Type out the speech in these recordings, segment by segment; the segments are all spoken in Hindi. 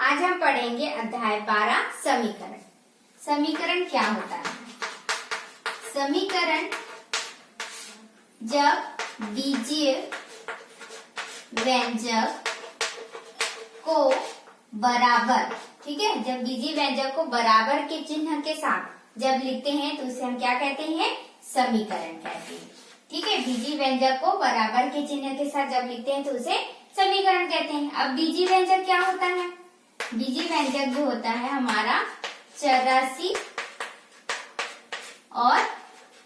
आज हम पढ़ेंगे अध्याय 12 समीकरण। समीकरण क्या होता है? समीकरण जब बीजीय व्यंजक को बराबर, ठीक है, जब बीजीय व्यंजक को बराबर के चिन्ह के साथ जब लिखते हैं तो उसे हम क्या कहते हैं? समीकरण कहते हैं। ठीक है, बीजीय व्यंजक को बराबर के चिन्ह के साथ जब लिखते हैं तो उसे समीकरण कहते हैं। अब बीजीय व्यंजक क्या होता है? बीजीय व्यंजक जो होता है हमारा चर राशि और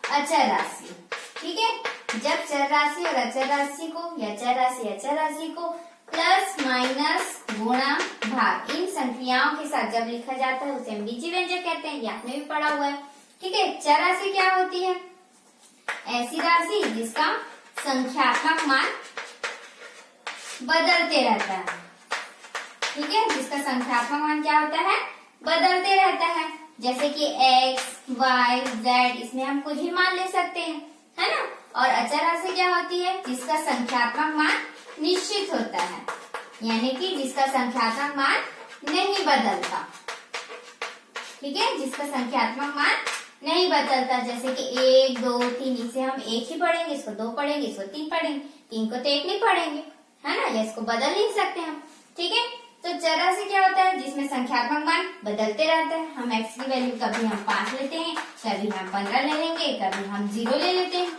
अचर राशि। ठीक है, जब चर राशि और अचर राशि को या चर राशि अचर राशि को प्लस माइनस गुणा भाग इन संख्याओं के साथ जब लिखा जाता है उसे हम बीजीय व्यंजक कहते हैं। ये आपने भी पढ़ा हुआ है। ठीक है, चर राशि क्या होती है? ऐसी राशि जिसका संख्यात्मक मान बदलते रहता है। ठीक है, जिसका संख्यात्मक मान क्या होता है? बदलते रहता है। जैसे कि x, y, z, इसमें हम कुछ भी मान ले सकते हैं, है ना। और अचर राशि क्या होती है? जिसका संख्यात्मक मान निश्चित होता है, यानी कि जिसका संख्यात्मक मान नहीं बदलता। ठीक है, जिसका संख्यात्मक मान नहीं बदलता। जैसे कि 1, 2, 3, इसे हम 1 ही पढ़ेंगे, इसको 2 पढ़ेंगे, इसको 3 पढ़ेंगे, 3 को तो 1 नहीं पढ़ेंगे, है ना, या इसको बदल नहीं सकते हम। ठीक है, तो चर राशि क्या होता है? जिसमें संख्यात्मक मान बदलते रहता है। हम x की वैल्यू कभी हम 5 लेते हैं, कभी हम 15 ले लेंगे, कभी हम 0 ले लेते हैं।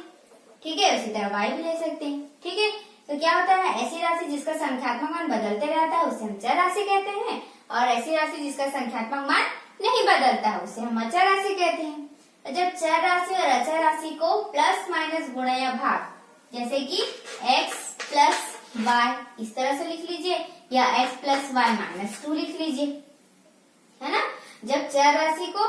ठीक है, उसी तरह y भी ले सकते हैं। ठीक है, तो क्या होता है? ऐसी राशि जिसका संख्यात्मक मान बदलते रहता है उसे हम चर राशि कहते हैं, और ऐसी राशि जिसका संख्यात्मक मान नहीं बदलता है उसे हम अचर राशि कहते हैं। तो जब चर राशि और अचर राशि को प्लस माइनस गुणा या भाग, जैसे कि x प्लस y इस तरह से लिख लीजिए, या x प्लस वाई माइनस 2 लिख लीजिए, है ना। जब चर राशि को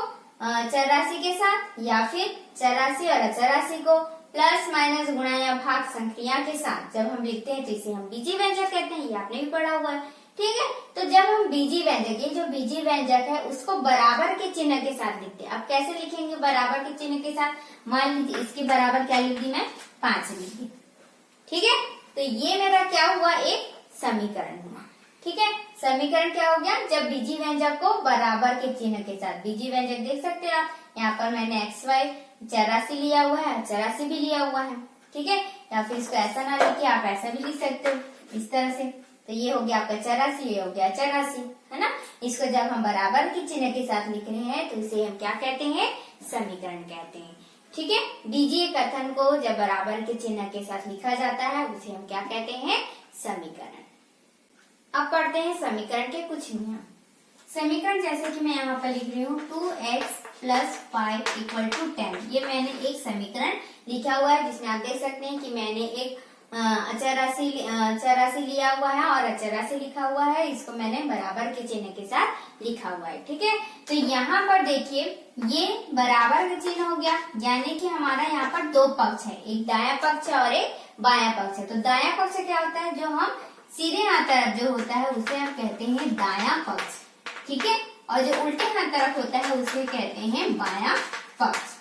चर राशि के साथ या फिर चर राशि और अचर राशि को प्लस माइनस गुणा या भाग संक्रिया के साथ जब हम लिखते हैं तो इसे हम बीजीय व्यंजक कहते हैं। ये आपने भी पढ़ा हुआ है। ठीक है, तो जब हम बीजीय व्यंजक, ये जो बीजीय व्यंजक है उसको बराबर के चिन्ह के साथ लिखते हैं। अब कैसे लिखेंगे बराबर के चिन्ह के साथ? मान लीजिए इसके बराबर क्या लिख दी मैं? 5 लिख दी। ठीक है, तो ये मेरा क्या हुआ? एक समीकरण हुआ। ठीक है, समीकरण क्या हो गया? जब बीजीय व्यंजक को बराबर के चिन्ह के साथ, बीजीय व्यंजक देख सकते हैं आप, यहाँ पर मैंने x, y चर राशि लिया हुआ है, अचर राशि भी लिया हुआ है। ठीक है, या फिर इसको ऐसा ना लिखिए, आप ऐसा भी लिख सकते हो इस तरह से। तो ये हो गया आपका चर राशि, ये हो गया अचर राशि, है ना। इसको जब हम बराबर के चिन्ह के साथ लिख रहे हैं तो इसे हम क्या कहते हैं? समीकरण कहते हैं। ठीक है, बीजीय कथन को जब बराबर के चिन्ह के साथ लिखा जाता है उसे हम क्या कहते हैं? समीकरण। अब पढ़ते हैं समीकरण के कुछ नियम। समीकरण जैसे कि मैं यहाँ पर लिख रही हूँ 2x प्लस 5 इक्वल टू 10। ये मैंने एक समीकरण लिखा हुआ है जिसमें आप देख सकते हैं कि मैंने एक चर राशि लिया हुआ है और अचर राशि लिखा हुआ है। इसको मैंने बराबर के चिन्ह के साथ लिखा हुआ है। ठीक है, तो यहाँ पर देखिए ये बराबर का चिन्ह हो गया, यानी कि हमारा यहाँ पर 2 पक्ष है, एक दायां पक्ष है और एक बायां पक्ष है। तो दायां पक्ष क्या होता है? जो हम सीधे हाथ तरफ जो होता है उसे हम कहते हैं दायां पक्ष। ठीक है, और जो उल्टे हाथ तरफ होता है उसे कहते हैं बायां पक्ष।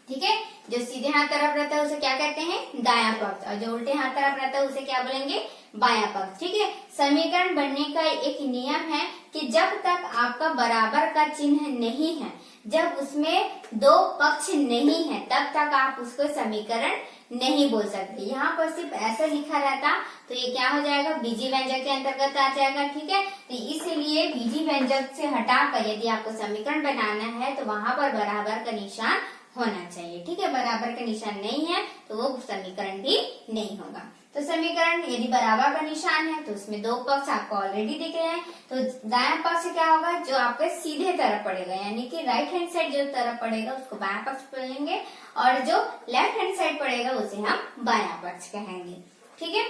ठीक है, जो सीधे हाथ तरफ रहता है उसे क्या कहते हैं? दायां पक्ष, और जो उल्टे हाथ तरफ रहता है उसे क्या बोलेंगे? बायां पक्ष। ठीक है, समीकरण बनने का एक नियम है कि जब तक आपका बराबर का चिन्ह नहीं है, जब उसमें 2 पक्ष नहीं है, तब तक आप उसको समीकरण नहीं बोल सकते। यहाँ पर सिर्फ ऐसा लिखा रहता तो ये क्या हो जाएगा? बीजीय व्यंजक के अंतर्गत आ जाएगा। ठीक है, तो इसलिए बीजीय व्यंजक से हटाकर यदि आपको समीकरण बनाना है तो वहां पर बराबर का निशान होना चाहिए। ठीक है, बराबर का निशान नहीं है तो वो समीकरण भी नहीं होगा। तो समीकरण यदि बराबर का निशान है तो उसमें 2 पक्ष आपको ऑलरेडी दिख रहे हैं। तो दायां पक्ष क्या होगा? जो आपके सीधे तरफ पड़ेगा, यानी कि राइट हैंड साइड जो तरफ पड़ेगा उसको बायां पक्ष बोलेंगे, और जो लेफ्ट हैंड साइड पड़ेगा उसे हम बायां पक्ष कहेंगे। ठीक है,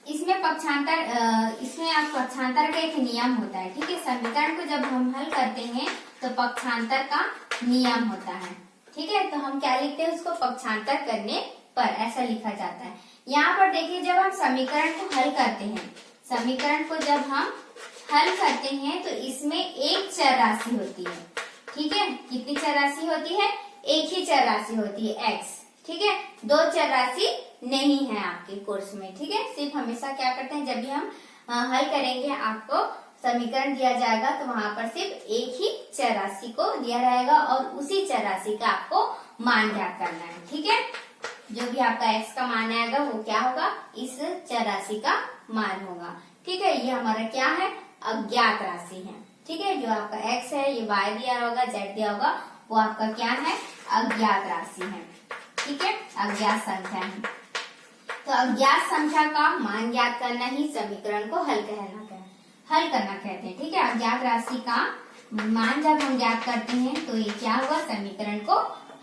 इसमें आप पक्षांतर का एक नियम होता है। ठीक है, समीकरण को जब हम हल करते हैं तो पक्षांतर का नियम होता है। ठीक है, तो हम क्या लिखते हैं? उसको पक्षांतर करने पर ऐसा लिखा जाता है। यहाँ पर देखिए जब हम समीकरण को हल करते हैं, समीकरण को जब हम हल करते हैं तो इसमें एक चर राशि होती है। ठीक है, कितनी चर राशि होती है? एक ही चर राशि होती है x। ठीक है, 2 चर राशि नहीं है आपके कोर्स में। ठीक है, सिर्फ हमेशा क्या करते हैं, जब भी हम हल करेंगे आपको समीकरण दिया जाएगा तो वहां पर सिर्फ एक ही चर राशि को दिया रहेगा और उसी चर राशि का आपको मान ज्ञात करना है। ठीक है, जो भी आपका x का मान आएगा वो क्या होगा, इस चर राशि का मान होगा। ठीक है, ये हमारा क्या है, अज्ञात राशि है। ठीक है, जो आपका x है, ये y दिया होगा, z दिया होगा, वो आपका क्या है, अज्ञात राशि है। ठीक है, अज्ञात संख्या है। तो अज्ञात संख्या का मान ज्ञात करना ही समीकरण को हल करना कहते हैं। ठीक है, अज्ञात राशि का मान जब हम ज्ञात करते हैं तो ये क्या हुआ, समीकरण को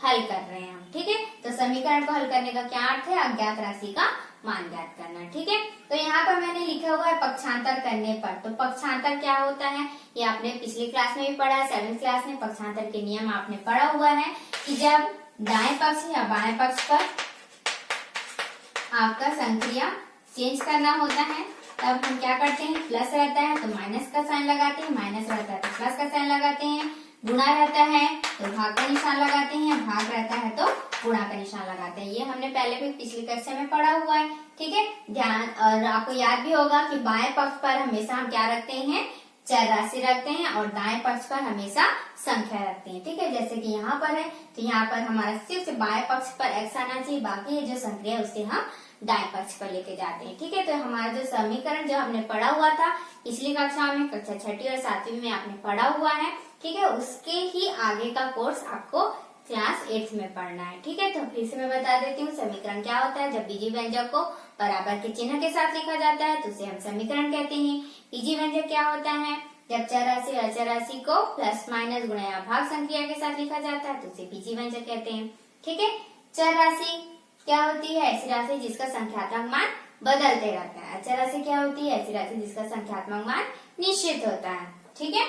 हल कर रहे हैं हम। ठीक है, तो समीकरण को हल करने का क्या अर्थ है, अज्ञात राशि का मान ज्ञात करना। ठीक है, तो यहाँ पर मैंने लिखा हुआ है पक्षांतर करने पर। तो पक्षांतर क्या होता है, ये आपने पिछली क्लास में भी पढ़ा है, 7th क्लास में पक्षांतर के नियम आपने पढ़ा हुआ है कि जब दाएं पक्ष या बाएं पक्ष पर आपका संक्रिया चेंज करना होता है तब हम क्या करते हैं, प्लस रहता है तो माइनस का साइन लगाते हैं, माइनस रहता है तो प्लस का साइन लगाते हैं, गुणा रहता है तो भाग का निशान लगाते हैं, भाग रहता है तो गुणा का निशान लगाते हैं। ये हमने पहले भी पिछली कक्षा में पढ़ा हुआ है। ठीक है, ध्यान, और आपको याद भी होगा कि बाएं पक्ष पर हमेशा हम क्या रखते हैं, चर राशि रखते हैं और दाएं पक्ष पर हमेशा संख्या रखते हैं। ठीक है, जैसे कि यहाँ पर है तो यहाँ पर हमारा सिर्फ बाएं पक्ष पर x आना चाहिए, बाकी ये जो संख्या है उसे हम दाएं पक्ष पर लेके जाते हैं। ठीक है, तो हमारा जो समीकरण जो हमने पढ़ा हुआ था पिछली कक्षा में, कक्षा 6ठी और 7वीं में आपने पढ़ा हुआ है। ठीक है, उसके ही आगे का कोर्स आपको क्लास 8th में पढ़ना है। ठीक है, तो फिर से मैं बता देती हूँ समीकरण क्या होता है। जब बीजी व्यंजक को बराबर के चिन्ह के साथ लिखा जाता है तो उसे हम समीकरण कहते हैं। बीजी व्यंजक क्या होता है, जब चर राशि और अचर राशि को प्लस माइनस गुणा या भाग संख्या के साथ लिखा जाता है तो उसे बीजी व्यंजक कहते हैं। ठीक है, चर राशि क्या होती है, ऐसी राशि जिसका संख्यात्मक मान बदलते रहता है। अचर राशि क्या होती है, ऐसी राशि जिसका संख्यात्मक मान निश्चित होता है। ठीक है,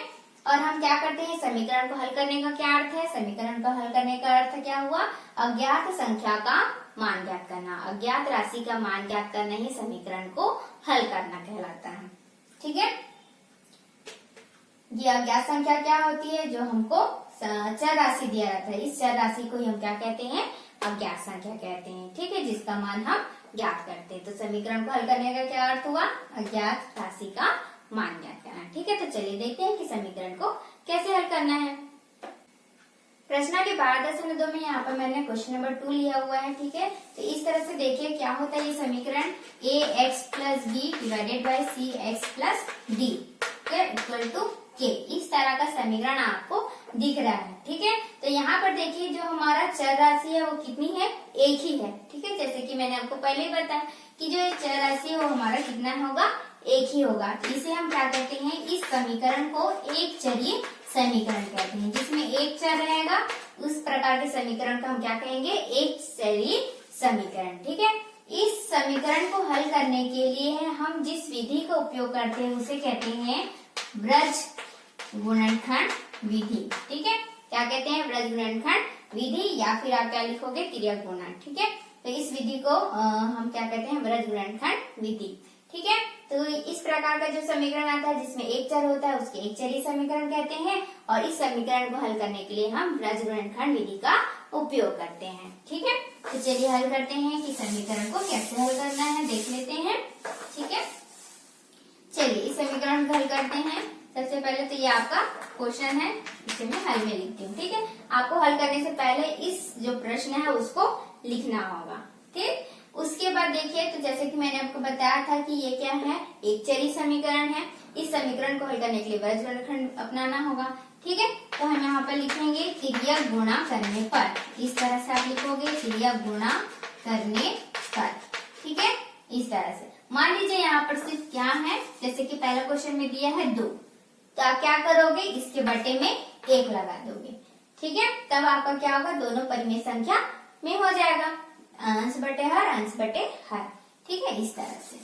और हम क्या करते हैं, समीकरण को हल करने का क्या अर्थ है, समीकरण को हल करने का अर्थ क्या हुआ, अज्ञात संख्या का मान ज्ञात करना। अज्ञात राशि का मान ज्ञात करना ही समीकरण को हल करना कहलाता है। ठीक है, ये अज्ञात संख्या क्या होती है, जो हमको चर राशि दिया जाता है, इस चर राशि को हम क्या कहते हैं, अज्ञात संख्या कहते हैं। ठीक है, जिसका मान हम ज्ञात करते हैं। तो समीकरण को हल करने का क्या अर्थ हुआ, अज्ञात राशि का मान ज्ञात करना। ठीक है, तो चलिए देखते हैं कि समीकरण को कैसे हल करना है। प्रश्न के 12.2 में यहाँ पर मैंने क्वेश्चन नंबर 2 लिया हुआ है। ठीक है, तो इस तरह से देखिए क्या होता है ये समीकरण, ax plus B divided by C x plus D equal to K, इस तरह का समीकरण आपको दिख रहा है। ठीक है, तो यहाँ पर देखिए जो हमारा चर राशि है वो कितनी है, एक ही है। ठीक है, जैसे कि मैंने आपको पहले ही बताया कि जो ये चर राशि है वो हमारा कितना होगा, एक ही होगा। इसे हम क्या कहते हैं, इस समीकरण को एक चरीय समीकरण कहते हैं। जिसमें एक चर रहेगा उस प्रकार के समीकरण को हम क्या कहेंगे, एक चरीय समीकरण। ठीक है, इस समीकरण को हल करने के लिए हम जिस विधि का उपयोग करते हैं उसे कहते हैं ब्रज गुणनखंड विधि। ठीक है, क्या कहते हैं, ब्रज गुणनखंड विधि, या फिर आप क्या लिखोगे, तिर्यक गुणन। ठीक है, तो इस विधि को हम क्या कहते हैं, ब्रज गुणनखंड विधि। ठीक है, तो इस प्रकार का जो समीकरण आता है जिसमें एक चर होता है उसके एक चरीय समीकरण कहते हैं। और इस समीकरण को हल करने के लिए हम ब्रज गुणनखंड विधि का उपयोग करते हैं। ठीक है, तो चलिए हल करते हैं कि समीकरण को कैसे हल करना है, देख लेते हैं। ठीक है, चलिए इस समीकरण को हल करते हैं। सबसे पहले तो ये आपका क्वेश्चन है, इसे मैं हल में लिखती हूँ। ठीक है, आपको हल करने से पहले इस जो प्रश्न है उसको लिखना होगा। ठीक, उसके बाद देखिए, तो जैसे कि मैंने आपको बताया था कि ये क्या है, एक चरीय समीकरण है। इस समीकरण को हल करने के लिए ब्रज गुणनखंड अपनाना होगा। ठीक है, तो हम यहाँ पर लिखेंगे तिर्यक गुणा करने पर, इस तरह से आप लिखोगे तिर्यक गुणा करने पर। ठीक है, इस तरह से मान लीजिए यहाँ पर सिर्फ क्या है, जैसे कि पहला क्वेश्चन में दिया है 2, तो आप क्या करोगे, इसके बटे में 1 लगा दोगे। ठीक है, तब आपका क्या होगा, दोनों परिमेय संख्या में हो जाएगा, अंश बटे हर, अंश बटे हर। ठीक है, इस तरह से।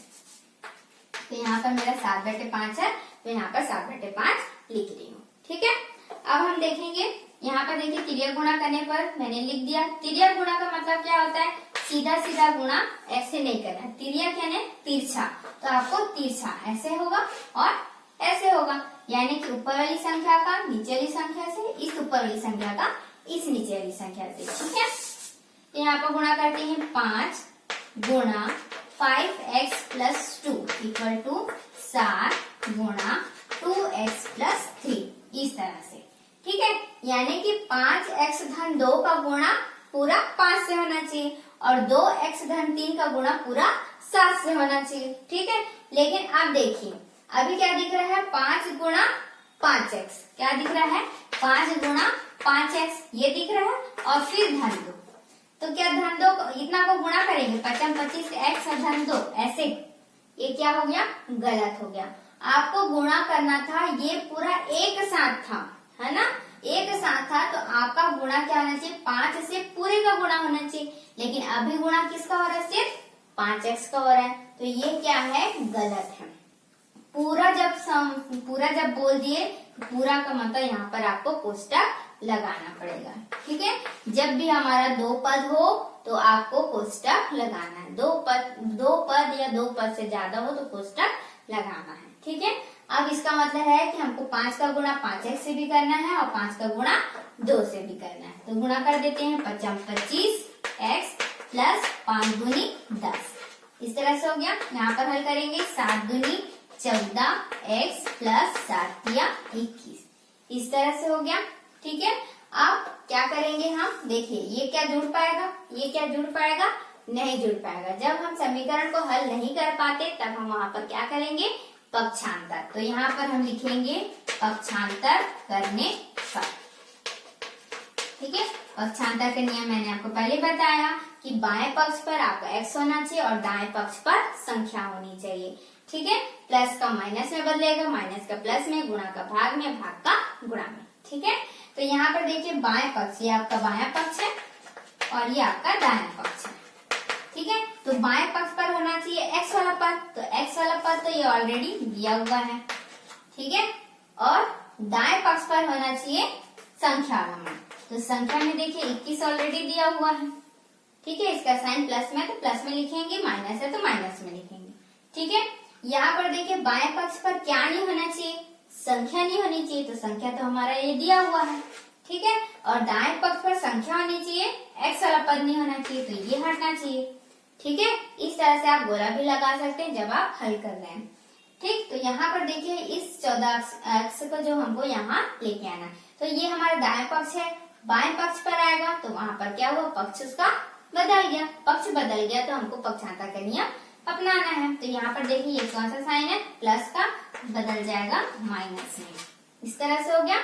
तो यहाँ पर मेरा 7/5 है, तो यहाँ पर 7/5 लिख रही हूँ। ठीक है, अब हम देखेंगे, यहाँ पर देखिए तिर्यक गुणा करने पर मैंने लिख दिया। तिर्यक गुणा का मतलब क्या होता है, सीधा सीधा गुणा ऐसे नहीं करना, तिर्यक यानी तिरछा, तो आपको तिरछा ऐसे होगा और ऐसे होगा, यानी कि ऊपर वाली संख्या का नीचे वाली संख्या से, इस ऊपर वाली संख्या का इस नीचे वाली संख्या से। ठीक है, यहाँ पर गुणा करते हैं 5 गुणा 5x प्लस 2 इक्वल टू 7 गुणा 2 2 का गुणा पूरा 5 से होना चाहिए और 2x-3 का गुणा पूरा 7 से होना चाहिए। ठीक है, लेकिन अब देखिए अभी क्या दिख रहा है, 5 गुणा 5x, क्या दिख रहा है, 5 गुणा 5x ये दिख रहा है और फिर धन 2। तो क्या धन 2 इतना को गुणा करेंगे, 25 x और धन 2 ऐसे, ये क्या हो गया, गलत हो गया। आपको गुणा करना था, ये पूरा एक साथ था, है ना, एक साथ था, तो आपका गुणा क्या होना चाहिए, 5 से पूरे का गुणा होना चाहिए, लेकिन अभी गुणा किसका हो रहा है, सिर्फ 5x का हो रहा है, तो ये क्या है, गलत है। पूरा जब बोल दिए, पूरा का मतलब यहाँ पर आपको कोष्टक लगाना पड़ेगा। ठीक है, जब भी हमारा 2 पद हो तो आपको कोष्टक लगाना है, 2 पद या 2 पद से ज्यादा हो तो कोष्टक लगाना है। ठीक है, अब इसका मतलब है कि हमको 5 का गुणा 5x से भी करना है और 5 का गुणा 2 से भी करना है, तो गुणा कर देते हैं, 25x प्लस 5 दूनी 10, इस तरह से हो गया। यहाँ पर हल करेंगे, 7 दूनी 14x प्लस 7 या 21, इस तरह से हो गया। ठीक है, अब क्या करेंगे हम, देखिए ये क्या जुड़ पाएगा, ये क्या जुड़ पाएगा, नहीं जुड़ पाएगा। जब हम समीकरण को हल नहीं कर पाते तब हम वहां पर क्या करेंगे, पक्षांतर, तो यहाँ पर हम लिखेंगे पक्षांतर करने पर। ठीक है, पक्षांतर का नियम मैंने आपको पहले बताया कि बाएं पक्ष पर आपका x होना चाहिए और दाएं पक्ष पर संख्या होनी चाहिए। ठीक है, प्लस का माइनस में बदलेगा, माइनस का प्लस में, गुणा का भाग में, भाग का गुणा में। ठीक है, तो यहाँ पर देखिए बाएं पक्ष, ये आपका बायां पक्ष है और ये आपका दायां पक्ष है। ठीक है, तो बाएं पक्ष पर होना चाहिए x वाला पद, तो x वाला पद तो ये ऑलरेडी दिया हुआ है। ठीक है, और दाएं पक्ष पर होना चाहिए संख्या वाला मान, तो संख्या में देखिए 21 ऑलरेडी दिया हुआ है। ठीक है, इसका साइन प्लस में, तो प्लस में लिखेंगे, माइनस है तो माइनस में लिखेंगे। ठीक है, यहाँ पर देखिए बाएं पक्ष पर क्या नहीं होना चाहिए, संख्या नहीं होनी चाहिए, तो संख्या तो हमारा ये दिया हुआ है। ठीक है, और दाएं पक्ष पर संख्या होनी चाहिए, x वाला पद नहीं होना चाहिए, तो ये हटना चाहिए। ठीक है, इस तरह से आप गोला भी लगा सकते हैं जब आप हल कर रहे हैं। ठीक, तो यहाँ पर देखिए इस 14x को जो हमको यहाँ लेके आना, तो ये हमारा दाएं पक्ष है, बाएं पक्ष पर आएगा तो वहां पर क्या हुआ, पक्ष उसका बदल गया, पक्ष बदल गया तो हमको पक्षांतर का नियम अपनाना है। तो यहाँ पर देखिए ये कौन सा साइन है, प्लस का बदल जाएगा माइनस में, इस तरह से हो गया।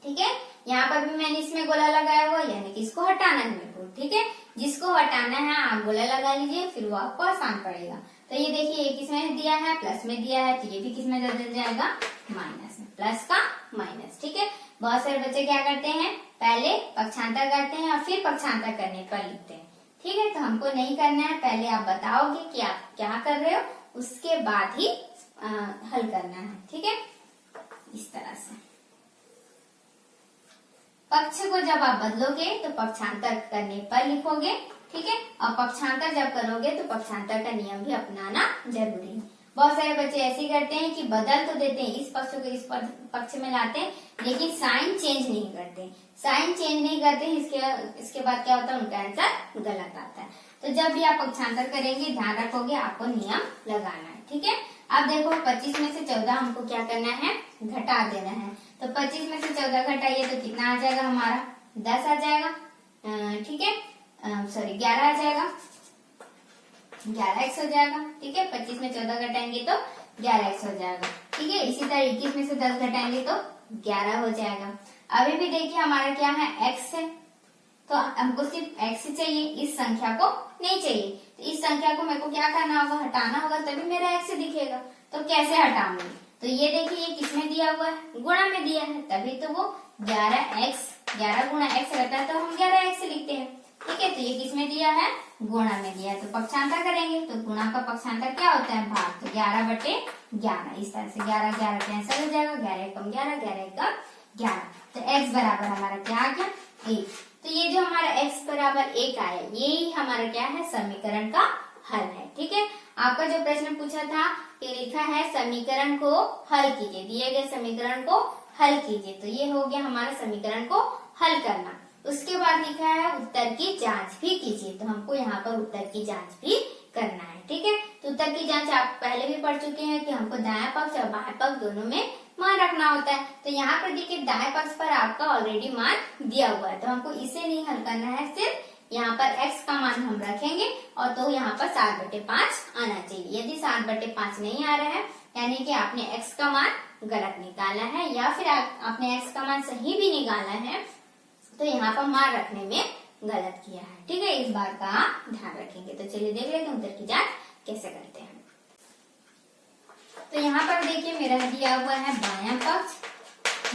ठीक है, यहाँ पर भी मैंने इसमें गोला लगाया हुआ, यानी कि इसको हटाना है मेरे को। ठीक है, जिसको हटाना है आप गोला लगा लीजिए, फिर वो आपको आसान पड़ेगा। तो ये देखिए ये किसमें दिया है, प्लस में दिया है, तो ये भी किसमें बदल जाएगा, माइनस में, प्लस का माइनस। ठीक है, बहुत सारे बच्चे क्या करते हैं, पहले पक्षांतर करते हैं और फिर पक्षांतर करने पर लिखते हैं। ठीक है, तो हमको नहीं करना है, पहले आप बताओगे कि आप क्या कर रहे हो, उसके बाद ही हल करना है। ठीक है, इस तरह से पक्ष को जब आप बदलोगे तो पक्षांतर करने पर लिखोगे। ठीक है, और पक्षांतर जब करोगे तो पक्षांतर का नियम भी अपनाना जरूरी है। बहुत सारे बच्चे ऐसे करते हैं कि बदल तो देते हैं, इस पक्ष को इस पक्ष में लाते हैं, लेकिन साइन चेंज नहीं करते। साइन चेंज नहीं करते इसके बाद क्या होता है, उनका आंसर गलत आता है। तो जब भी आप पक्षांतर करेंगे ध्यान रखोगे, आपको नियम लगाना है। ठीक है, अब देखो 25 में से 14 हमको क्या करना है, घटा देना है। तो 25 में से 14 घटाइए तो कितना आ जाएगा, हमारा 10 आ जाएगा। ठीक है, सॉरी 11 आ जाएगा, 11x हो जाएगा। ठीक है, 25 में 14 घटाएंगे तो 11x हो जाएगा। ठीक है, इसी तरह 21 में से 10 घटाएंगे तो 11 हो जाएगा। अभी भी देखिए हमारा क्या है, x है, तो हमको सिर्फ x चाहिए, इस संख्या को नहीं चाहिए। तो इस संख्या को मेरे को क्या करना होगा, हटाना होगा, तभी मेरा x दिखेगा। तो कैसे हटाऊंगी, तो ये देखिए ये किसमें दिया हुआ है, गुणा में दिया है, तभी तो वो 11x, 11 गुणा x रहता है तो हम 11x लिखते हैं। ठीक है, तो ये किसमें दिया है, गुणा में दिया है, तो पक्षांतर करेंगे तो गुणा का पक्षांतर क्या होता है, भाग, तो 11/11, इस तरह से 11 11 कैंसिल हो जाएगा, 11 कम 11, 11 कम 11, तो x बराबर हमारा क्या आ गया, 1। तो ये जो हमारा x बराबर 1 आया, यही हमारा क्या है, समीकरण का हल है। ठीक है, आपका जो प्रश्न पूछा था ये लिखा है समीकरण को हल कीजिए, दिए गए समीकरण को हल कीजिए, तो ये हो गया हमारा समीकरण को हल करना। उसके बाद लिखा है उत्तर की जांच भी कीजिए, तो हमको यहाँ पर उत्तर की जांच भी करना है। ठीक है, तो उत्तर की जांच आप पहले भी पढ़ चुके हैं कि हमको दायां पक्ष और बायां पक्ष दोनों में मान रखना होता है। तो यहाँ पर देखिए दाएं पक्ष पर आपका ऑलरेडी मान दिया हुआ है, तो हमको इसे नहीं हल करना है, सिर्फ यहाँ पर x का मान हम रखेंगे और तो यहाँ पर 7/5 आना चाहिए। यदि 7/5 नहीं आ रहा है यानी कि आपने x का मान गलत निकाला है, या फिर आपने x का मान सही भी निकाला है तो यहाँ पर मान रखने में गलत किया है। ठीक है, इस बात का आप ध्यान रखेंगे। तो चलिए देख लेते हैं उत्तर की जांच कैसे करते हैं। तो यहाँ पर देखिए मेरा दिया हुआ है बायां पक्ष,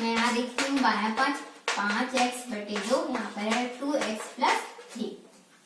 मैं यहाँ देखती हूँ बायां पक्ष 5x/2, यहाँ पर है 2x+3।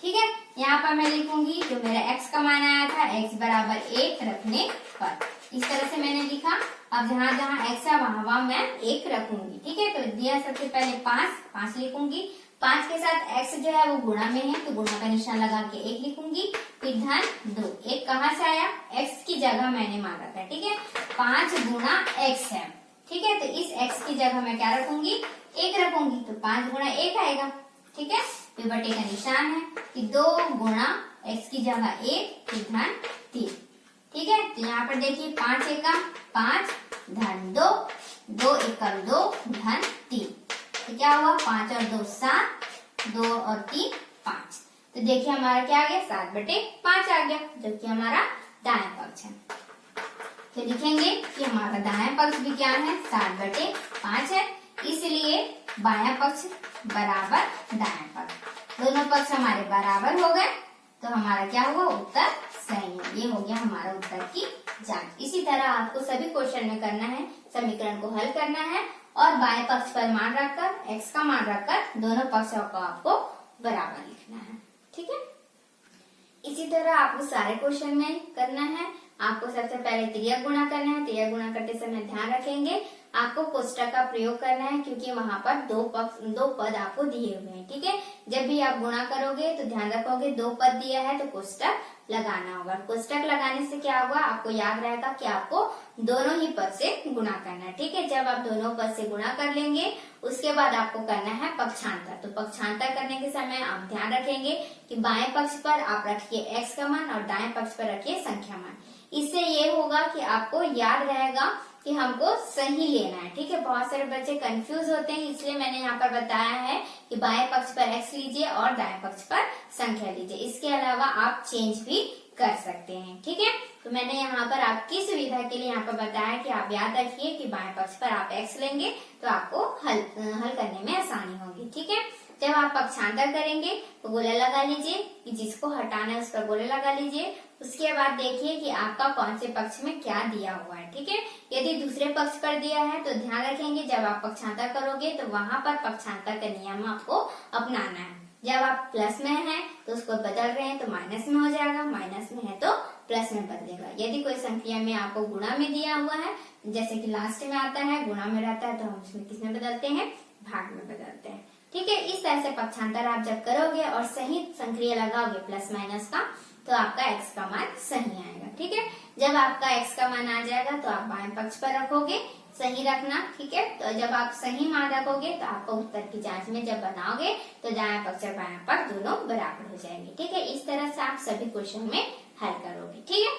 ठीक है, यहाँ पर मैं लिखूंगी जो मेरा x का मान आया था x बराबर 1 रखने पर, इस तरह से मैंने लिखा। अब जहाँ जहाँ x है वहां मैं 1 रखूंगी। ठीक है, तो दिया सबसे पहले 5 लिखूंगी, 5 के साथ x जो है वो गुणा में है तो गुणा का निशान लगा के 1 लिखूंगी, फिर धन 2। 1 कहाँ से आया, x की जगह मैंने मान रखा है। ठीक है, 5 गुणा x है। ठीक है, तो इस x की जगह मैं क्या रखूंगी, 1 रखूंगी, तो 5 गुणा 1 आएगा। ठीक है, फिर बटे का निशान है कि 2 गुणा x की जगह 1 फिर धन 3। ठीक है, तो यहाँ पर देखिए 5 एकम 5 धन 2, 2 एकम 2 धन 3, तो क्या हुआ 5 और 2 7, 2 और 3 5। तो देखिए हमारा क्या आ गया 7/5 आ गया, जो कि हमारा दाएं पक्ष है। तो लिखेंगे कि हमारा दाएं पक्ष भी क्या है 7/5 है, इसलिए बायां पक्ष बराबर दाएं पक्ष, दोनों पक्ष हमारे बराबर हो गए, तो हमारा क्या हुआ उत्तर सही है। ये हो गया हमारा उत्तर की जांच। इसी तरह आपको सभी क्वेश्चन में करना है, समीकरण को हल करना है और बाएं पक्ष पर मान रखकर x का मान रखकर दोनों पक्षों को आपको बराबर लिखना है। ठीक है, इसी तरह आपको सारे क्वेश्चन में करना है। आपको सबसे पहले तिर्यक गुणा करना है, तिर्यक गुणा करते समय ध्यान रखेंगे आपको कोष्टक का प्रयोग करना है, क्योंकि वहां पर दो पद आपको दिए हुए हैं। ठीक है, जब भी आप गुणा करोगे तो ध्यान रखोगे 2 पद दिया है तो कोष्टक लगाना होगा। कोष्टक लगाने से क्या होगा, आपको याद रहेगा कि आपको दोनों ही पद से गुणा करना है। ठीक है, जब आप दोनों पद से गुणा कर लेंगे उसके बाद आपको करना है पक्षांतर। तो पक्षांतर करने के समय आप ध्यान रखेंगे कि बाएं पक्ष पर आप रखिए x का मान और दाएं पक्ष पर रखिए संख्या मान। इससे ये होगा कि आपको याद रहेगा कि हमको सही लेना है। ठीक है, बहुत सारे बच्चे कंफ्यूज होते हैं, इसलिए मैंने यहाँ पर बताया है कि बाएं पक्ष पर x लीजिए और दाएं पक्ष पर संख्या लीजिए। इसके अलावा आप चेंज भी कर सकते हैं। ठीक है, तो मैंने यहाँ पर आपकी सुविधा के लिए यहाँ पर बताया कि आप याद रखिए कि बाएं पक्ष पर आप x लेंगे तो आपको हल करने में आसानी होगी। ठीक है, जब आप पक्षांतर करेंगे तो गोला लगा लीजिए, कि जिसको हटाना है उस पर गोला लगा लीजिए। उसके बाद देखिए कि आपका कौन से पक्ष में क्या दिया हुआ है। ठीक है, यदि दूसरे पक्ष पर दिया है तो ध्यान रखेंगे जब आप पक्षांतर करोगे तो वहां पर पक्षांतर का नियम आपको अपनाना है। जब आप प्लस में हैं तो उसको बदल रहे हैं तो माइनस में हो जाएगा, माइनस में है तो प्लस में बदलेगा। यदि कोई संख्या में आपको गुणा में दिया हुआ है, जैसे कि लास्ट में आता है गुणा में रहता है, तो हम उसमें किस में बदलते हैं, भाग में बदलते हैं। ठीक है, इस तरह से पक्षांतर आप जब करोगे और सही संक्रिया लगाओगे प्लस माइनस का, तो आपका x का मान सही आएगा। ठीक है, जब आपका x का मान आ जाएगा तो आप बाएं पक्ष पर रखोगे, सही रखना। ठीक है, तो जब आप सही मान रखोगे तो आपको उत्तर की जांच में जब बनाओगे तो दायां पक्ष और बायां पक्ष दोनों बराबर हो जाएंगे। ठीक है, इस तरह से आप सभी क्वेश्चन में हल करोगे। ठीक है,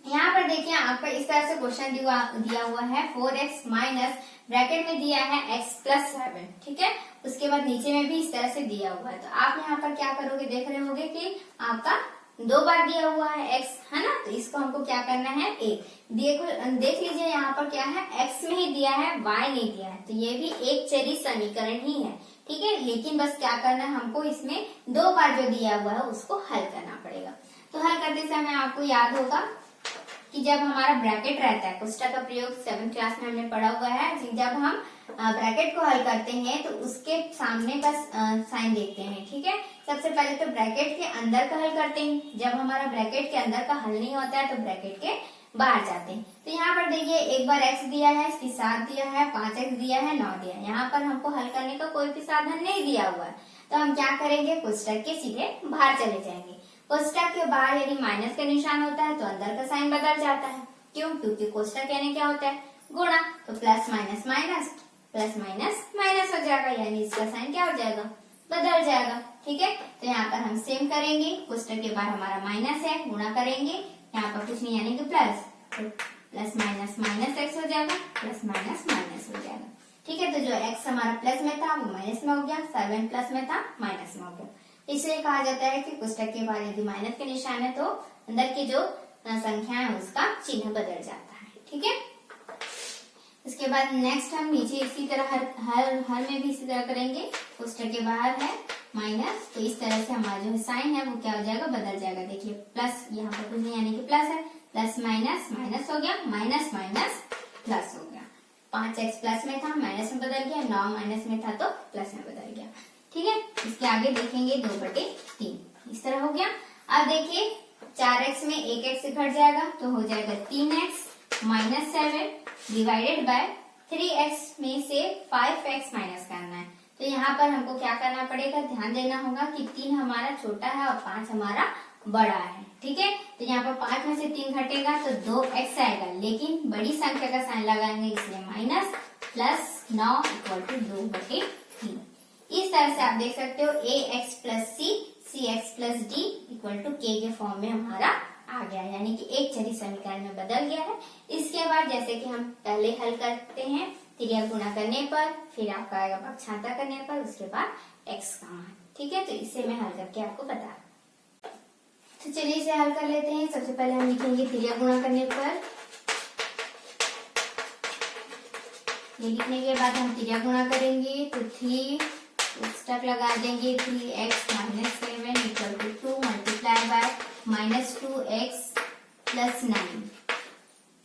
यहाँ पर देखिए आपका इस तरह से क्वेश्चन दिया हुआ है 4x माइनस ब्रैकेट में दिया है x+7। ठीक है, उसके बाद नीचे में भी इस तरह से दिया हुआ है। तो आप यहाँ पर क्या करोगे, देख रहे होगे कि आपका 2 बार दिया हुआ है x, है ना, तो इसको हमको क्या करना है देख लीजिए यहाँ पर क्या है, x में ही दिया है, y नहीं दिया है, तो ये भी एक चरी समीकरण ही है। ठीक है, लेकिन बस क्या करना है, हमको इसमें 2 बार जो दिया हुआ है उसको हल करना पड़ेगा। तो हल करते समय आपको याद होगा कि जब हमारा ब्रैकेट रहता है, कोष्टक का प्रयोग 7th क्लास में हमने पढ़ा हुआ है, जब हम ब्रैकेट को हल करते हैं तो उसके सामने का साइन देखते हैं। ठीक है, सबसे पहले तो ब्रैकेट के अंदर का हल करते हैं, जब हमारा ब्रैकेट के अंदर का हल नहीं होता है तो ब्रैकेट के बाहर जाते हैं। तो यहाँ पर देखिए एक बार x दिया है, इसकी 7 दिया है, 5x दिया है, 9 दिया है। यहाँ पर हमको हल करने का कोई भी साधन नहीं दिया हुआ है, तो हम क्या करेंगे, कोष्टक के सीधे बाहर चले जाएंगे। कोष्टक के बाहर यदि माइनस का निशान होता है तो अंदर का साइन बदल जाता है। क्यों, क्योंकि कोष्टक यानी क्या होता है, गुणा, तो plus minus minus, plus minus minus हो जाएगा, यानी इसका साइन क्या हो जाएगा, बदल जाएगा। ठीक है, तो यहाँ पर हम सेम करेंगे, कोष्टक के बाहर हमारा माइनस है, गुणा करेंगे, यहाँ पर कुछ नहीं यानी कि प्लस, तो प्लस माइनस माइनस एक्स हो जाएगा, प्लस माइनस माइनस हो जाएगा। ठीक है, तो जो x हमारा प्लस में था वो माइनस में हो गया, 7 प्लस में था माइनस में हो गया। इसलिए कहा जाता है कि पुस्तक के बाद यदि माइनस के निशान है तो अंदर की जो संख्या है उसका चिन्ह बदल जाता है। ठीक है, इसके बाद नेक्स्ट हम नीचे इसी तरह हर में भी इसी तरह करेंगे। पुस्तक के बाहर है माइनस, तो इस तरह से हमारा जो साइन है वो क्या हो जाएगा, बदल जाएगा। देखिए प्लस यहाँ पर कुछ नहीं यानी कि प्लस है, प्लस माइनस माइनस हो गया, माइनस माइनस प्लस हो गया। 5x प्लस में था माइनस में बदल गया, 9 माइनस में था तो प्लस में बदल गया। ठीक है, इसके आगे देखेंगे 2/3 इस तरह हो गया। अब देखिए 4x में 1x घट जाएगा तो हो जाएगा 3x minus 7 divided by 3x में से 5x माइनस करना है। तो यहाँ पर हमको क्या करना पड़ेगा, ध्यान देना होगा कि 3 हमारा छोटा है और 5 हमारा बड़ा है। ठीक है, तो यहाँ पर 5 में से 3 घटेगा तो 2x आएगा, लेकिन बड़ी संख्या का साइन लगाएंगे इसलिए माइनस, प्लस 9 इक्वल टू 2/3। इस तरह से आप देख सकते हो ax plus c, cx plus d equal to k के फॉर्म में हमारा आ गया, यानी कि एक चरी समीकरण में बदल गया है। इसके बाद जैसे कि हम पहले हल करते हैं, त्रिज्या गुणा करने पर, फिर आपका आएगा पक्षांतर करने पर, उसके बाद x का मान। ठीक है, तो इसे मैं हल करके आपको बता, तो चलिए इसे हल कर लेते हैं। सबसे पहले हम लिखेंगे त्रिज्या गुणा करने पर, ये लिखने के बाद हम त्रिज्या गुणा करेंगे तो 3 पुस्तक लगा देंगे, 3x minus 7 equal to 2 multiply by minus 2x plus 9।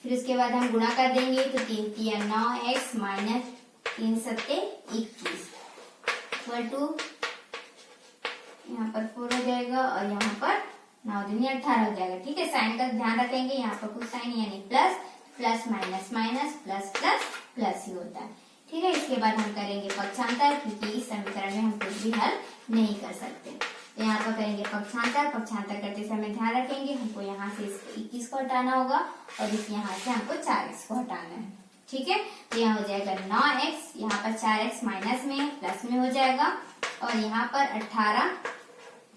फिर उसके बाद हम गुणा कर देंगे तो 3 तिया 9x माइनस 3 सत्ते 21 इक्वल टू यहाँ पर 4 हो जाएगा और यहाँ पर 9 दूनी 18 हो जाएगा। ठीक है, साइन का ध्यान रखेंगे, यहाँ पर कुछ साइन यानी plus, plus minus minus, plus plus plus ही होता है। ठीक है, इसके बाद हम करेंगे पक्षांतर, क्योंकि इस समीकरण में हम कुछ भी हल नहीं कर सकते। तो यहाँ पर करेंगे पक्षांतर। पक्षांतर करते समय ध्यान रखेंगे हमको यहाँ से 21 को हटाना होगा और इस यहाँ से हमको 4x को हटाना है। ठीक है, तो यहाँ हो जाएगा 9x, यहाँ पर 4x माइनस में प्लस में हो जाएगा और यहाँ पर 18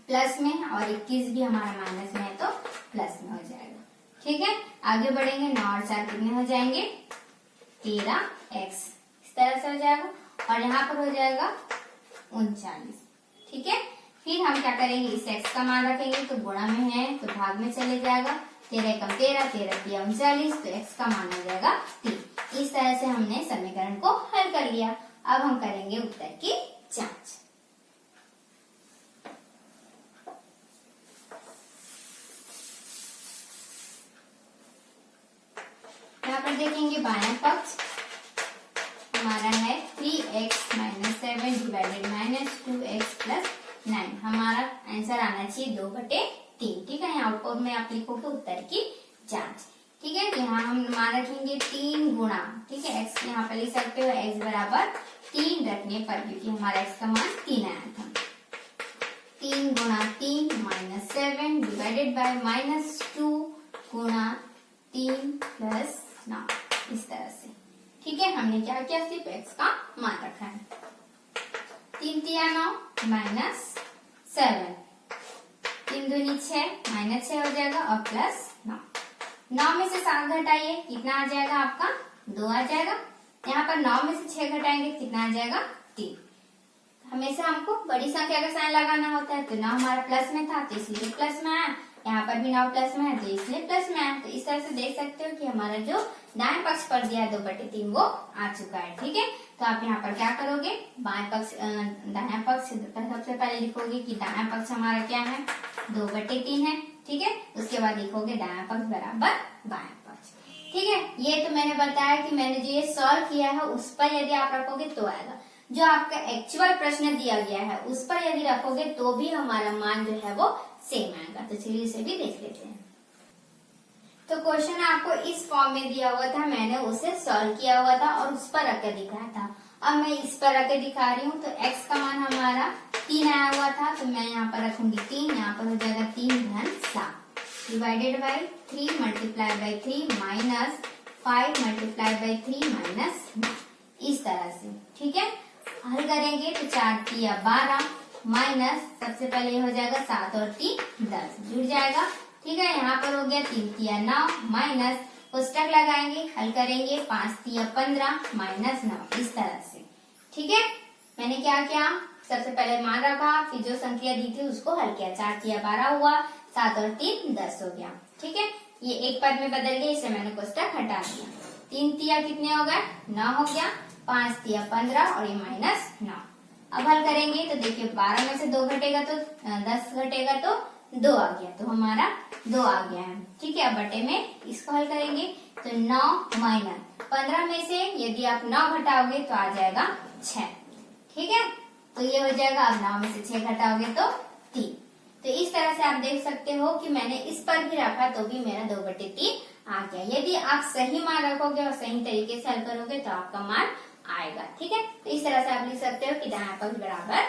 प्लस में और 21 भी हमारा माइनस में है तो प्लस में हो जाएगा। ठीक है, आगे बढ़ेंगे, 9 और 4 कितने हो जाएंगे, 13x इस तरह से हो जाएगा और यहाँ पर हो जाएगा 39। ठीक है, फिर हम क्या करेंगे, इस x का मान रखेंगे तो गुणा में है तो भाग में चले जाएगा, 13 कम 13, 13 तिया 39, तो x का मान हो जाएगा 3। इस तरह से हमने समीकरण को हल कर लिया। अब हम करेंगे उत्तर की जांच। यहाँ पर देखेंगे बायां पक्ष हमारा है 3x minus 7 divided minus 2x plus 9। हमारा आंसर आना चाहिए 2/3। ठीक है, यहाँ ऊपर में आप लिखोगे उत्तर की जांच। ठीक है, यहाँ हम मान रखेंगे 3 गुणा, ठीक है, x यहाँ पर लिख सकते हो x बराबर 3 रखने पर, क्योंकि हमारा x का मान 3 आया था। 3 गुणा 3 माइनस 7 डिवाइडेड बाय माइनस 2 गुणा 3 प्लस 9 इस तरह से। ठीक है, हमने क्या किया, सिर्फ x का मान रखा है। 3 तिया 9 माइनस 7, 3 दूनी 6 माइनस 6 हो जाएगा और प्लस 9 में से 7 घटाइए, कितना आ जाएगा आपका 2 आ जाएगा। यहाँ पर 9 में से 6 घटाएंगे कितना आ जाएगा 3। हमेशा हमको बड़ी संख्या का साइन लगाना होता है, तो 9 हमारा प्लस में था तो इसलिए प्लस में आया, यहाँ पर भी 9 प्लस में है तो इसलिए प्लस में आया। तो इस तरह से देख सकते हो कि हमारा जो दाएं पक्ष पर दिया 2/3 वो आ चुका है। ठीक है, तो आप यहाँ पर क्या करोगे, बाएं पक्ष दायां पक्ष सबसे पहले लिखोगे कि दायां पक्ष हमारा क्या है 2/3 है। ठीक है, उसके बाद लिखोगे दायां पक्ष बराबर बायां पक्ष। ठीक है, ये तो मैंने बताया कि मैंने जो ये सॉल्व किया है उस पर यदि आप रखोगे तो आएगा, जो आपका एक्चुअल प्रश्न दिया गया है उस पर यदि रखोगे तो भी हमारा मान जो है वो सेम आएगा। तो चलिए इसे भी देख लेते हैं। तो क्वेश्चन आपको इस फॉर्म में दिया हुआ था, मैंने उसे सॉल्व किया हुआ था और उस पर रख के दिखाया था। अब मैं इस पर रख के दिखा रही हूँ। तो x का मान हमारा 3 आया हुआ था, तो मैं यहाँ पर रखूंगी 3, यहाँ पर हो जाएगा 3 धन 7 divided by 3 multiply by 3 minus 5 multiply by 3 minus 9 इस तरह से। ठीक है, हल करेंगे तो 4 तिया 12 माइनस सबसे पहले हो जाएगा 7 और 3 10 जुड़ जाएगा। ठीक है, यहाँ पर हो गया 3 तिया 9 माइनस कोष्टक लगाएंगे, हल करेंगे। 5 तिया 15 माइनस 9 इस तरह से। ठीक है, मैंने क्या किया, सबसे पहले मान रखा, फिर जो संख्या दी थी उसको हल किया। 4 तिया 12 हुआ, 7 और 3 10 हो गया। ठीक है, ये एक पद में बदल गया, इससे मैंने कोष्टक हटा दिया। 3 तिया कितने हो गए, 9 हो गया। 5 तिया 15 और ये माइनस 9। अब हल करेंगे तो देखिए 12 में से 2 घटेगा तो 10 घटेगा तो 2 आ गया, तो हमारा 2 आ गया है। ठीक है, अब बटे में इसको हल करेंगे तो 9 माइनस 15 में से यदि आप 9 घटाओगे तो आ जाएगा 6। ठीक है, तो ये हो जाएगा। अब 9 में से 6 घटाओगे तो 3। तो इस तरह से आप देख सकते हो कि मैंने इस पर भी रखा तो भी मेरा 2/3 आ गया। यदि आप सही मान रखोगे और सही तरीके से हल करोगे तो आपका मान आएगा। ठीक है, तो इस तरह से आप लिख सकते हो कि दायां पक्ष बराबर